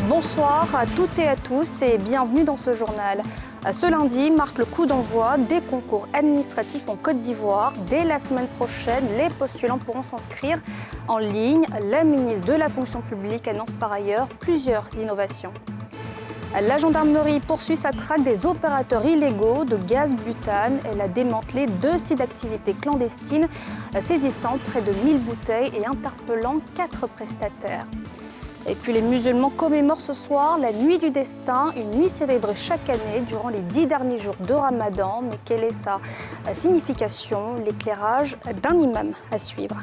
Bonsoir à toutes et à tous et bienvenue dans ce journal. Ce lundi marque le coup d'envoi des concours administratifs en Côte d'Ivoire. Dès la semaine prochaine, les postulants pourront s'inscrire en ligne. La ministre de la fonction publique annonce par ailleurs plusieurs innovations. La gendarmerie poursuit sa traque des opérateurs illégaux de gaz butane. Elle a démantelé 2 sites d'activité clandestines, saisissant près de 1000 bouteilles et interpellant 4 prestataires. Et puis les musulmans commémorent ce soir la nuit du destin, une nuit célébrée chaque année durant les 10 derniers jours de Ramadan. Mais quelle est sa signification? L'éclairage d'un imam à suivre.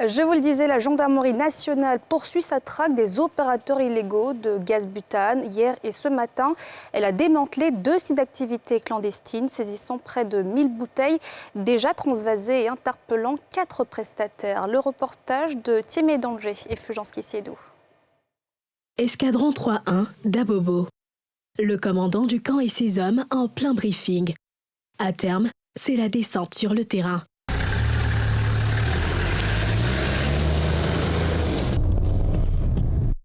Je vous le disais, la gendarmerie nationale poursuit sa traque des opérateurs illégaux de gaz butane. Hier et ce matin, elle a démantelé 2 sites d'activité clandestines, saisissant près de 1000 bouteilles déjà transvasées et interpellant 4 prestataires. Le reportage de Thiémé Danger et Fulgence Kissiedou. Escadron 3-1 d'Abobo. Le commandant du camp et ses hommes en plein briefing. À terme, c'est la descente sur le terrain.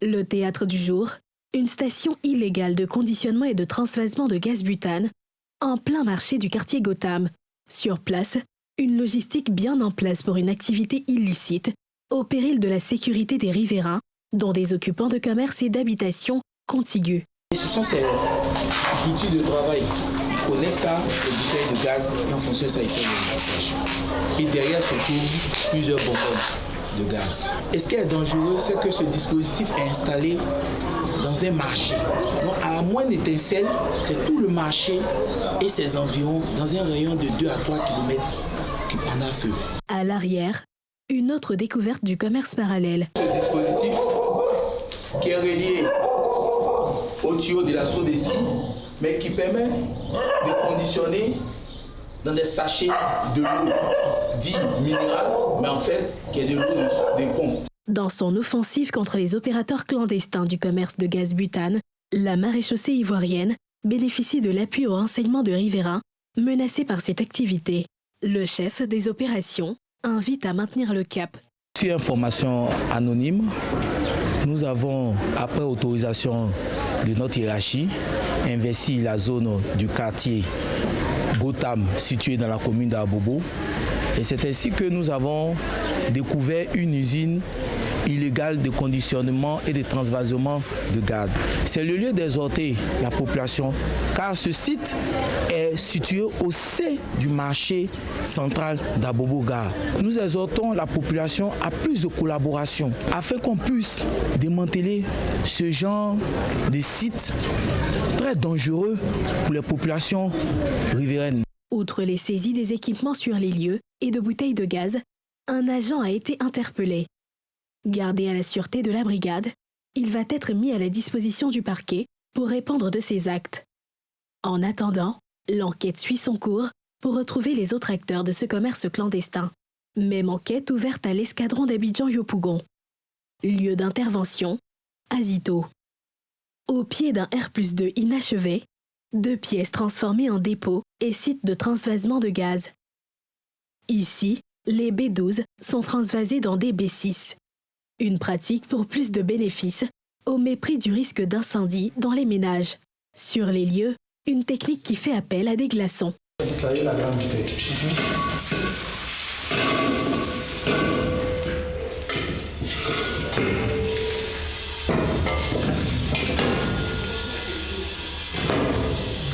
Le théâtre du jour, une station illégale de conditionnement et de transvasement de gaz butane en plein marché du quartier Gotham. Sur place, une logistique bien en place pour une activité illicite au péril de la sécurité des riverains, dont des occupants de commerce et d'habitation contigus. Ce sont ces outils de travail. Il connecte ça, les bouteilles de gaz, et en fonction de ça, il fait le massage. Et derrière se trouvent plusieurs bonbonnes de gaz. Et ce qui est dangereux, c'est que ce dispositif est installé dans un marché. Donc à la moindre étincelle, c'est tout le marché et ses environs dans un rayon de 2 à 3 km qui prend à feu. À l'arrière, une autre découverte du commerce parallèle. Ce dispositif qui est relié au tuyau de la Sodeci, mais qui permet de conditionner dans des sachets de l'eau dit minérale, mais en fait qui est de l'eau des pompes. Dans son offensive contre les opérateurs clandestins du commerce de gaz butane, la maréchaussée ivoirienne bénéficie de l'appui au renseignement de riverains menacés par cette activité. Le chef des opérations invite à maintenir le cap. Sur information anonyme, nous avons, après autorisation de notre hiérarchie, investi la zone du quartier Gotham, située dans la commune d'Abobo. Et c'est ainsi que nous avons découvert une usine illégale de conditionnement et de transvasement de gaz. C'est le lieu d'exhorter la population, car ce site est situé au sein du marché central d'Abobo Gare. Nous exhortons la population à plus de collaboration afin qu'on puisse démanteler ce genre de sites très dangereux pour les populations riveraines. Outre les saisies des équipements sur les lieux et de bouteilles de gaz, un agent a été interpellé. Gardé à la sûreté de la brigade, il va être mis à la disposition du parquet pour répondre de ses actes. En attendant, l'enquête suit son cours pour retrouver les autres acteurs de ce commerce clandestin. Même enquête ouverte à l'escadron d'Abidjan-Yopougon. Lieu d'intervention, Azito. Au pied d'un R+2 inachevé, 2 pièces transformées en dépôt et site de transvasement de gaz. Ici, les B12 sont transvasés dans des B6. Une pratique pour plus de bénéfices, au mépris du risque d'incendie dans les ménages. Sur les lieux, une technique qui fait appel à des glaçons.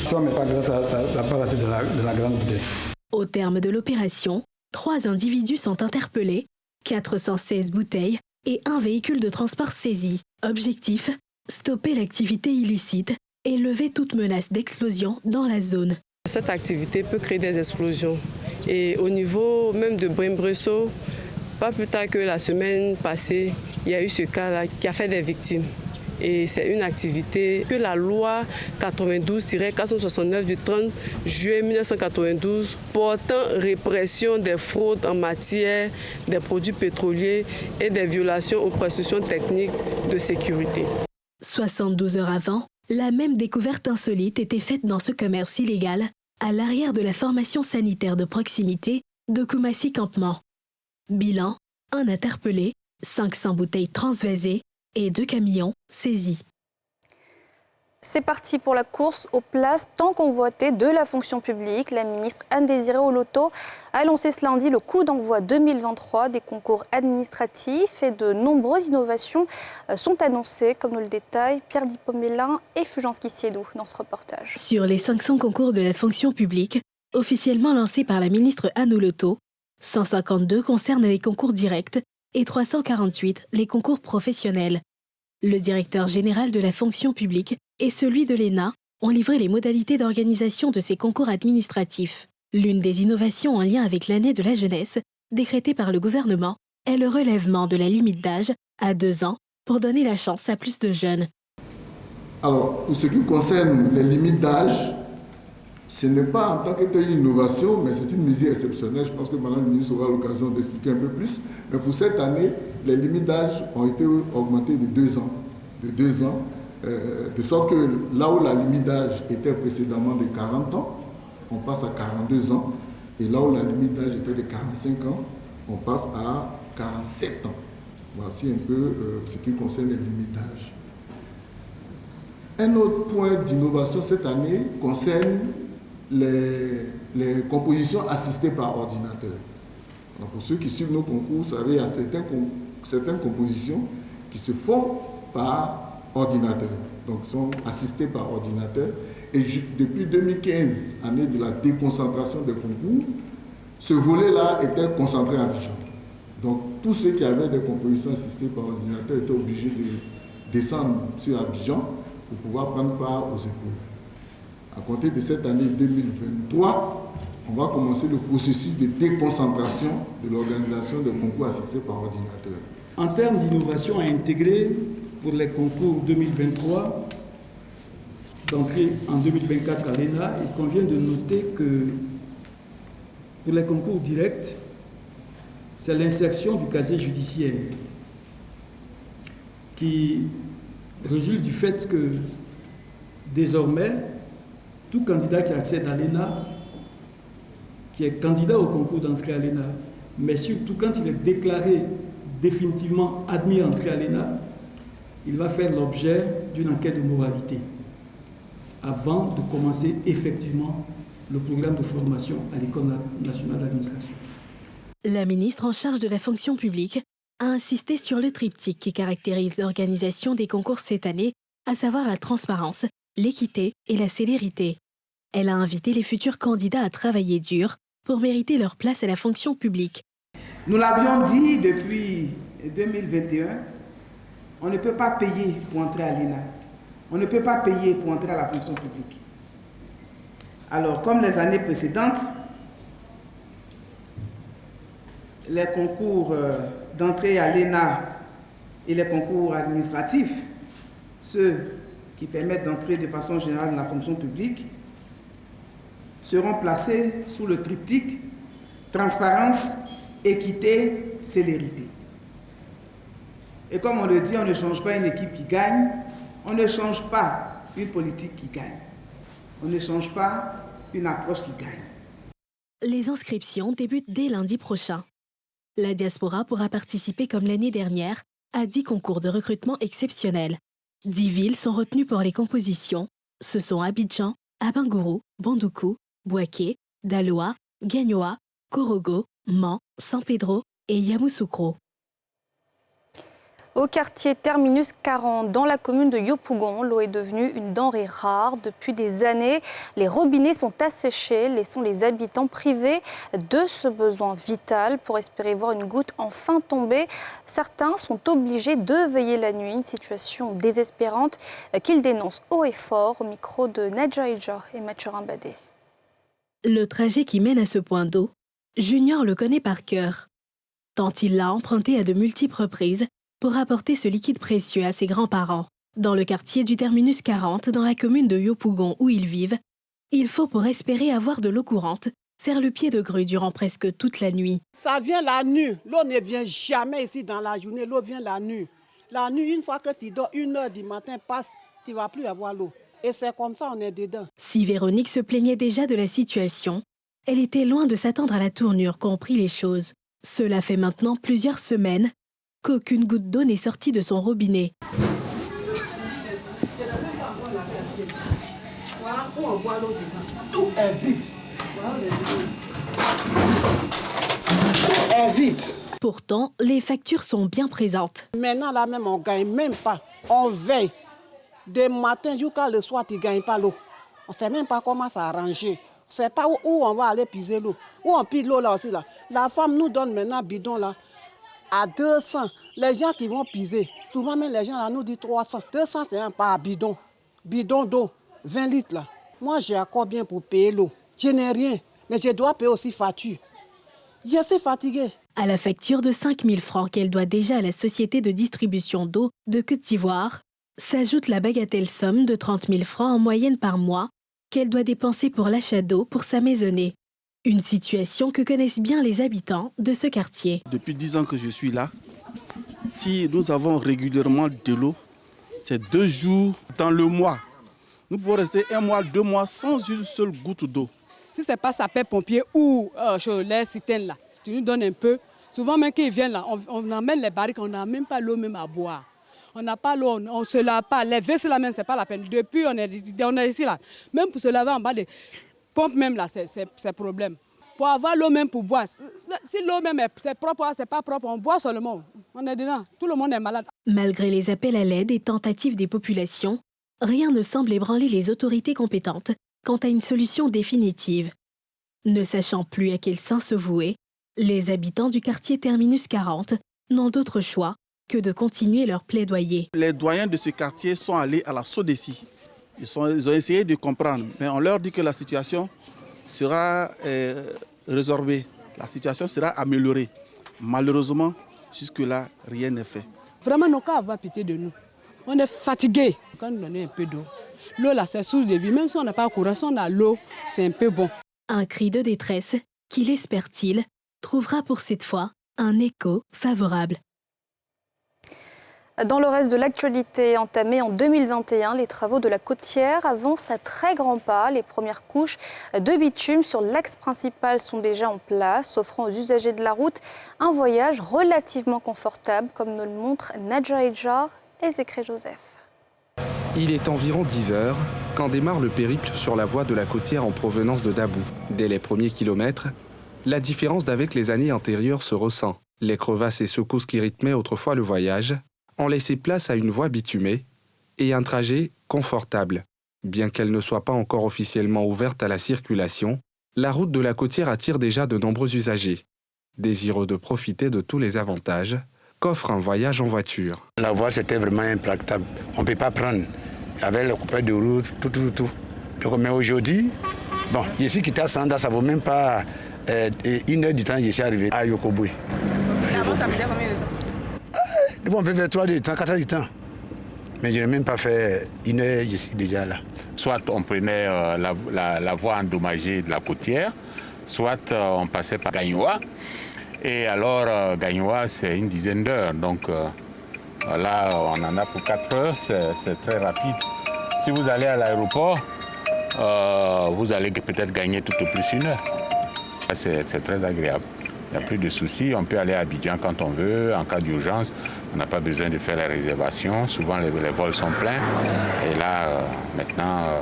Si on ne met pas grâce, ça peut rater de la grande bouteille. Au terme de l'opération, 3 individus sont interpellés, 416 bouteilles et un véhicule de transport saisi. Objectif, stopper l'activité illicite et lever toute menace d'explosion dans la zone. Cette activité peut créer des explosions. Et au niveau même de Brimbresso, pas plus tard que la semaine passée, il y a eu ce cas-là qui a fait des victimes. Et c'est une activité que la loi 92-469 du 30 juillet 1992 portant répression des fraudes en matière des produits pétroliers et des violations aux prescriptions techniques de sécurité. 72 heures avant, la même découverte insolite était faite dans ce commerce illégal à l'arrière de la formation sanitaire de proximité de Koumassi Campement. Bilan, 1 interpellé, 500 bouteilles transvasées et 2 camions saisis. C'est parti pour la course aux places tant convoitées de la fonction publique. La ministre Anne-Désirée Oloto a annoncé ce lundi le coup d'envoi 2023 des concours administratifs et de nombreuses innovations sont annoncées, comme nous le détaillent Pierre Dipomélin et Fulgence Kissiedou dans ce reportage. Sur les 500 concours de la fonction publique, officiellement lancés par la ministre Anne Oloto, 152 concernent les concours directs et 348 les concours professionnels. Le directeur général de la fonction publique et celui de l'ENA ont livré les modalités d'organisation de ces concours administratifs. L'une des innovations en lien avec l'année de la jeunesse, décrétée par le gouvernement, est le relèvement de la limite d'âge à 2 ans pour donner la chance à plus de jeunes. Alors, pour ce qui concerne les limites d'âge, ce n'est pas en tant que telle une innovation, mais c'est une mesure exceptionnelle. Je pense que Mme la ministre aura l'occasion d'expliquer un peu plus. Mais pour cette année, les limites d'âge ont été augmentées de 2 ans. De sorte que là où la limite d'âge était précédemment de 40 ans, on passe à 42 ans. Et là où la limite d'âge était de 45 ans, on passe à 47 ans. Voici un peu ce qui concerne les limites d'âge. Un autre point d'innovation cette année concerne les compositions assistées par ordinateur. Alors pour ceux qui suivent nos concours, vous savez, il y a certaines compositions qui se font par ordinateur, donc sont assistées par ordinateur. Et depuis 2015, année de la déconcentration des concours, ce volet-là était concentré à Abidjan. Donc tous ceux qui avaient des compositions assistées par ordinateur étaient obligés de descendre sur Abidjan pour pouvoir prendre part aux épreuves. À compter de cette année 2023, on va commencer le processus de déconcentration de l'organisation des concours assistés par ordinateur. En termes d'innovation à intégrer pour les concours 2023, d'entrée en 2024 à l'ENA, il convient de noter que pour les concours directs, c'est l'insertion du casier judiciaire qui résulte du fait que désormais, tout candidat qui accède à l'ENA, qui est candidat au concours d'entrée à l'ENA, mais surtout quand il est déclaré définitivement admis à entrer à l'ENA, il va faire l'objet d'une enquête de moralité avant de commencer effectivement le programme de formation à l'École nationale d'administration. La ministre en charge de la fonction publique a insisté sur le triptyque qui caractérise l'organisation des concours cette année, à savoir la transparence, l'équité et la célérité. Elle a invité les futurs candidats à travailler dur pour mériter leur place à la fonction publique. Nous l'avions dit depuis 2021, on ne peut pas payer pour entrer à l'ENA. On ne peut pas payer pour entrer à la fonction publique. Alors, comme les années précédentes, les concours d'entrée à l'ENA et les concours administratifs, ceux qui permettent d'entrer de façon générale dans la fonction publique, seront placés sous le triptyque transparence, équité, célérité. Et comme on le dit, on ne change pas une équipe qui gagne, on ne change pas une politique qui gagne, on ne change pas une approche qui gagne. Les inscriptions débutent dès lundi prochain. La diaspora pourra participer comme l'année dernière à 10 concours de recrutement exceptionnels. 10 villes sont retenues pour les compositions. Ce sont Abidjan, Abangourou, Bandoukou, Bouaké, Daloa, Gagnoa, Korogo, Mans, San Pedro et Yamoussoukro. Au quartier Terminus 40, dans la commune de Yopougon, l'eau est devenue une denrée rare. Depuis des années, les robinets sont asséchés, laissant les habitants privés de ce besoin vital. Pour espérer voir une goutte enfin tomber, certains sont obligés de veiller la nuit, une situation désespérante qu'ils dénoncent haut et fort au micro de Nadja Eja et Mathieu Rimbadé. Le trajet qui mène à ce point d'eau, Junior le connaît par cœur, tant il l'a emprunté à de multiples reprises pour apporter ce liquide précieux à ses grands-parents. Dans le quartier du Terminus 40, dans la commune de Yopougon où ils vivent, il faut, pour espérer avoir de l'eau courante, faire le pied de grue durant presque toute la nuit. Ça vient la nuit. L'eau ne vient jamais ici dans la journée. L'eau vient la nuit. La nuit, une fois que tu dors, 1h du matin passe, tu ne vas plus avoir l'eau. Et c'est comme ça, on est dedans. Si Véronique se plaignait déjà de la situation, elle était loin de s'attendre à la tournure qu'ont pris les choses. Cela fait maintenant plusieurs semaines qu'aucune goutte d'eau n'est sortie de son robinet. Voilà où on voit l'eau dedans. Tout est vide. Tout est vide. Pourtant, les factures sont bien présentes. Maintenant, là même, on ne gagne même pas. On veille. Des matins jusqu'à le soir, tu ne gagnes pas l'eau. On ne sait même pas comment s'arranger. On ne sait pas où on va aller puiser l'eau. Où on pille l'eau là aussi. Là. La femme nous donne maintenant bidon là à 200. Les gens qui vont puiser, souvent même les gens là nous disent 300. 200 c'est un par bidon. Bidon d'eau, 20 litres là. Moi j'ai encore bien pour payer l'eau. Je n'ai rien, mais je dois payer aussi facture. Je suis fatiguée. À la facture de 5 000 francs qu'elle doit déjà à la société de distribution d'eau de Côte d'Ivoire, s'ajoute la bagatelle somme de 30 000 francs en moyenne par mois qu'elle doit dépenser pour l'achat d'eau pour sa maisonnée. Une situation que connaissent bien les habitants de ce quartier. Depuis 10 ans que je suis là, si nous avons régulièrement de l'eau, c'est 2 jours dans le mois. Nous pouvons rester 1 mois, 2 mois sans une seule goutte d'eau. Si ce n'est pas sapeur-pompier ou les citernes là, tu nous donnes un peu. Souvent même quand ils viennent là, on emmène les barriques, on n'a même pas l'eau même à boire. On n'a pas l'eau, on ne se lave pas. Les vaisseaux là même, ce n'est pas la peine. Depuis on est ici là, même pour se laver en bas des pompes même là, c'est problème. Pour avoir l'eau même pour boire, si l'eau même c'est propre, c'est pas propre, on boit seulement. On est dedans, tout le monde est malade. Malgré les appels à l'aide et tentatives des populations, rien ne semble ébranler les autorités compétentes quant à une solution définitive. Ne sachant plus à quel saint se vouer, les habitants du quartier Terminus 40 n'ont d'autre choix que de continuer leur plaidoyer. Les doyens de ce quartier sont allés à la SODECI. Ils ont essayé de comprendre, mais on leur dit que la situation sera résorbée, la situation sera améliorée. Malheureusement, jusque-là, rien n'est fait. Vraiment, nos cas avoir pitié de nous. On est fatigués. Quand on donne un peu d'eau, l'eau là, c'est source de vie. Même si on n'a pas courant, si on a l'eau, c'est un peu bon. Un cri de détresse qui, l'espère-t-il, trouvera pour cette fois un écho favorable. Dans le reste de l'actualité entamée en 2021, les travaux de la côtière avancent à très grands pas. Les premières couches de bitume sur l'axe principal sont déjà en place, offrant aux usagers de la route un voyage relativement confortable, comme nous le montrent Nadja Edjar et Zécré Joseph. Il est environ 10 heures quand démarre le périple sur la voie de la côtière en provenance de Dabou. Dès les premiers kilomètres, la différence d'avec les années antérieures se ressent. Les crevasses et secousses qui rythmaient autrefois le voyage ont laissé place à une voie bitumée et un trajet confortable. Bien qu'elle ne soit pas encore officiellement ouverte à la circulation, la route de la côtière attire déjà de nombreux usagers, désireux de profiter de tous les avantages qu'offre un voyage en voiture. La voie, c'était vraiment impracticable. On ne peut pas prendre avec le coupé de route, tout. Donc, mais aujourd'hui, bon, je suis quitté à Sanda, ça ne vaut même pas 1 heure du temps, je suis arrivé à Yokoboué. Avant, ça faisait combien de temps? On peut faire 3 heures du temps, 4 heures du temps. Mais je n'ai même pas fait 1 heure, je suis déjà là. Soit on prenait la voie endommagée de la côtière, soit on passait par Gagnoa. Et alors, Gagnoa, c'est une dizaine d'heures. Donc là, on en a pour 4 heures, c'est très rapide. Si vous allez à l'aéroport, vous allez peut-être gagner tout au plus 1 heure. C'est très agréable. Il n'y a plus de soucis, on peut aller à Abidjan quand on veut, en cas d'urgence. On n'a pas besoin de faire les réservations, souvent les vols sont pleins. Et là, maintenant,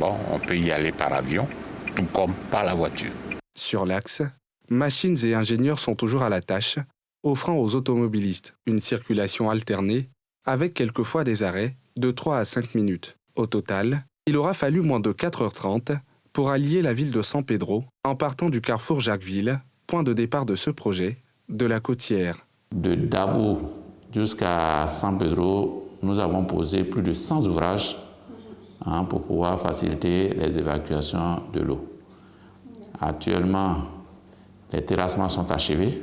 on peut y aller par avion, tout comme par la voiture. Sur l'axe, machines et ingénieurs sont toujours à la tâche, offrant aux automobilistes une circulation alternée, avec quelquefois des arrêts de 3 à 5 minutes. Au total, il aura fallu moins de 4h30 pour allier la ville de San Pedro en partant du carrefour Jacquesville, point de départ de ce projet, de la côtière. De Dabou jusqu'à San Pedro, nous avons posé plus de 100 ouvrages pour pouvoir faciliter les évacuations de l'eau. Actuellement, les terrassements sont achevés.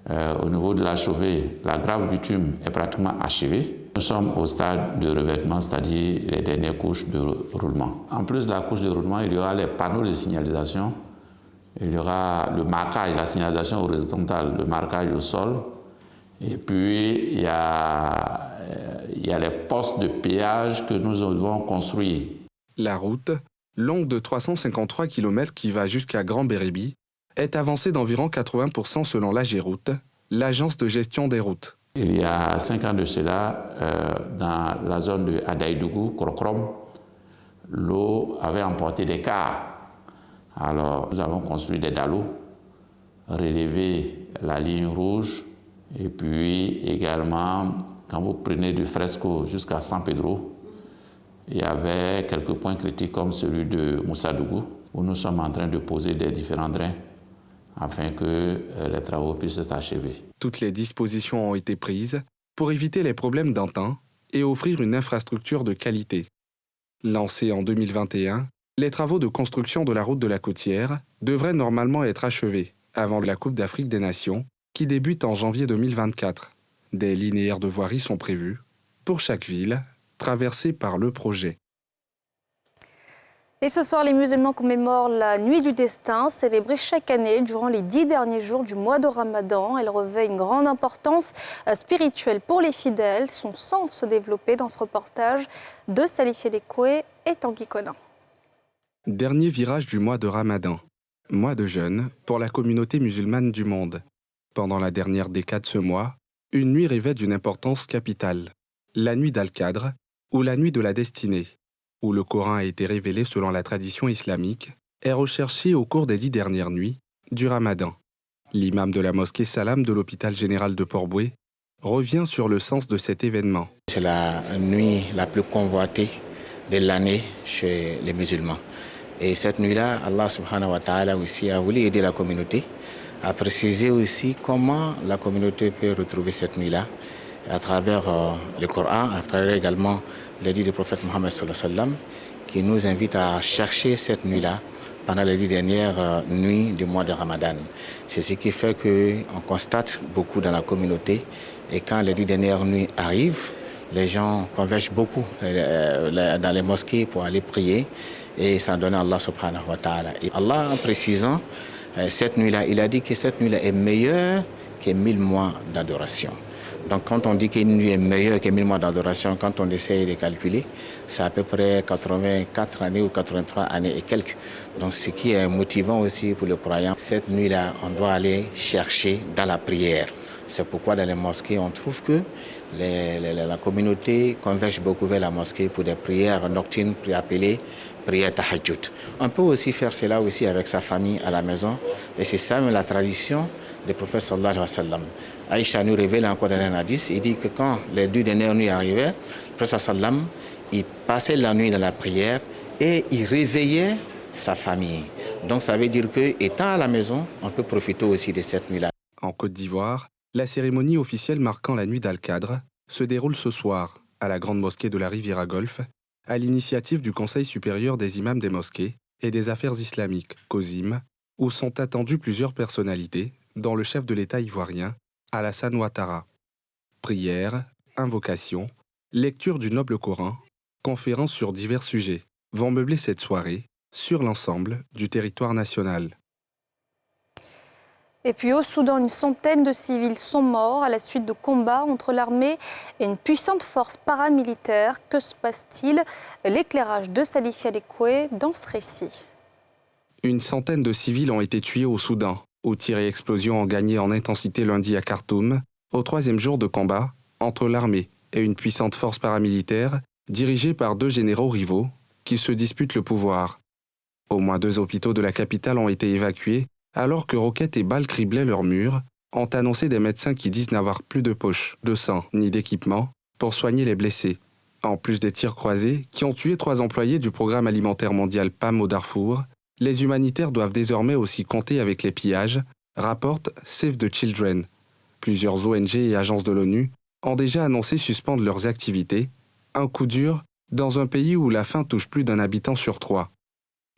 Au niveau de l'achevée, la grave bitume est pratiquement achevée. Nous sommes au stade de revêtement, c'est-à-dire les dernières couches de roulement. En plus de la couche de roulement, il y aura les panneaux de signalisation, il y aura le marquage, la signalisation horizontale, le marquage au sol, et puis il y a les postes de péage que nous devons construire. La route, longue de 353 km qui va jusqu'à Grand Bérébi, est avancée d'environ 80% selon l'AGERoute, l'agence de gestion des routes. Il y a 5 ans de cela, dans la zone de Adaïdougou, Krokrom, l'eau avait emporté des cars. Alors, nous avons construit des dallos, relevé la ligne rouge, et puis également, quand vous prenez du Fresco jusqu'à San Pedro, il y avait quelques points critiques comme celui de Moussadougou, où nous sommes en train de poser des différents drains afin que les travaux puissent s'achever. Toutes les dispositions ont été prises pour éviter les problèmes d'antan et offrir une infrastructure de qualité. Lancés en 2021, les travaux de construction de la route de la Côtière devraient normalement être achevés avant la Coupe d'Afrique des Nations qui débute en janvier 2024. Des linéaires de voirie sont prévus pour chaque ville traversée par le projet. Et ce soir, les musulmans commémorent la Nuit du Destin, célébrée chaque année durant les 10 derniers jours du mois de Ramadan. Elle revêt une grande importance spirituelle pour les fidèles. Son sens développé dans ce reportage de Salif Yedekoué et Tanguy Conan. Dernier virage du mois de Ramadan, mois de jeûne pour la communauté musulmane du monde. Pendant la dernière décade de ce mois, une nuit revêt d'une importance capitale, la nuit d'Al-Qadr ou la nuit de la destinée, où le Coran a été révélé selon la tradition islamique, est recherché au cours des 10 dernières nuits du Ramadan. L'imam de la mosquée Salam de l'hôpital général de Port-Bouët revient sur le sens de cet événement. C'est la nuit la plus convoitée de l'année chez les musulmans. Et cette nuit-là, Allah subhanahu wa ta'ala aussi a voulu aider la communauté, a précisé aussi comment la communauté peut retrouver cette nuit-là à travers le Coran, à travers également l'édit du prophète Mohammed sallallahu alayhi wa sallam, qui nous invite à chercher cette nuit-là pendant les 10 dernières nuits du mois de Ramadan. C'est ce qui fait qu'on constate beaucoup dans la communauté, et quand les 10 dernières nuits arrivent, les gens convergent beaucoup dans les mosquées pour aller prier et s'en donner à Allah subhanahu wa ta'ala. Et Allah, en précisant cette nuit-là, il a dit que cette nuit-là est meilleure que 1000 mois d'adoration. Donc quand on dit qu'une nuit est meilleure que 1000 mois d'adoration, quand on essaye de calculer, c'est à peu près 84 années ou 83 années et quelques. Donc ce qui est motivant aussi pour le croyant, cette nuit-là, on doit aller chercher dans la prière. C'est pourquoi dans les mosquées, on trouve que la communauté converge beaucoup vers la mosquée pour des prières nocturnes, appelées prières tahajjud. On peut aussi faire cela aussi avec sa famille à la maison, et c'est ça la tradition du prophète sallallahu alayhi wa sallam. Aïcha nous révèle encore dans un hadith, il dit que quand les 2 dernières nuits arrivaient, le prophète sallallahu alayhi wa sallam, il passait la nuit dans la prière et il réveillait sa famille. Donc ça veut dire que, étant à la maison, on peut profiter aussi de cette nuit-là. En Côte d'Ivoire, la cérémonie officielle marquant la nuit d'Al-Qadr se déroule ce soir à la grande mosquée de la Riviera Golf, à l'initiative du Conseil supérieur des imams des mosquées et des affaires islamiques, COSIM, où sont attendues plusieurs personnalités, dont le chef de l'État ivoirien, Alassane Ouattara. Prières, invocations, lecture du noble Coran, conférences sur divers sujets vont meubler cette soirée sur l'ensemble du territoire national. Et puis au Soudan, une centaine de civils sont morts à la suite de combats entre l'armée et une puissante force paramilitaire. Que se passe-t-il? L'éclairage de Salif Yedekoué dans ce récit. Une centaine de civils ont été tués au Soudan, où tirs et explosions ont gagné en intensité lundi à Khartoum, au 3e jour de combat entre l'armée et une puissante force paramilitaire dirigée par 2 généraux rivaux qui se disputent le pouvoir. Au moins 2 hôpitaux de la capitale ont été évacués alors que roquettes et balles criblaient leurs murs, ont annoncé des médecins qui disent n'avoir plus de poches, de sang ni d'équipement pour soigner les blessés. En plus des tirs croisés qui ont tué 3 employés du programme alimentaire mondial PAM au Darfour, les humanitaires doivent désormais aussi compter avec les pillages, rapporte Save the Children. Plusieurs ONG et agences de l'ONU ont déjà annoncé suspendre leurs activités, un coup dur dans un pays où la faim touche plus d'un habitant sur 3.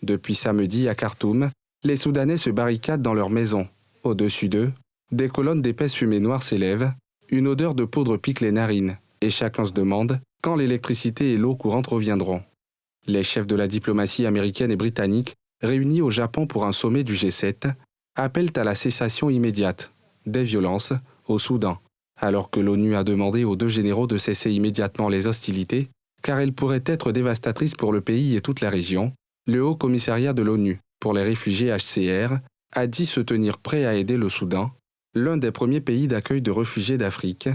Depuis samedi à Khartoum, les Soudanais se barricadent dans leurs maisons. Au-dessus d'eux, des colonnes d'épaisse fumée noire s'élèvent, une odeur de poudre pique les narines et chacun se demande quand l'électricité et l'eau courante reviendront. Les chefs de la diplomatie américaine et britannique, réunis au Japon pour un sommet du G7, appellent à la cessation immédiate des violences au Soudan, alors que l'ONU a demandé aux deux généraux de cesser immédiatement les hostilités, car elles pourraient être dévastatrices pour le pays et toute la région. Le Haut Commissariat de l'ONU pour les réfugiés HCR a dit se tenir prêt à aider le Soudan, l'un des premiers pays d'accueil de réfugiés d'Afrique,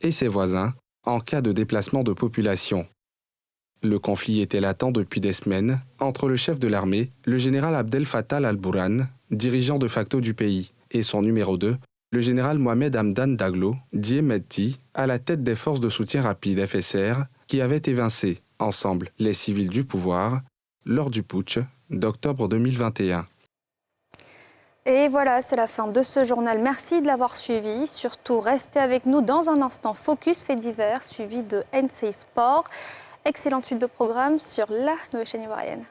et ses voisins en cas de déplacement de population. Le conflit était latent depuis des semaines entre le chef de l'armée, le général Abdel Fattah al-Burhan, dirigeant de facto du pays, et son numéro 2, le général Mohamed Hamdan Daglo, dit Mehdi, à la tête des forces de soutien rapide FSR, qui avaient évincé, ensemble, les civils du pouvoir lors du putsch d'octobre 2021. Et voilà, c'est la fin de ce journal. Merci de l'avoir suivi. Surtout, restez avec nous dans un instant. Focus fait divers, suivi de NCI Sport. Excellente suite de programme sur la nouvelle chaîne ivoirienne.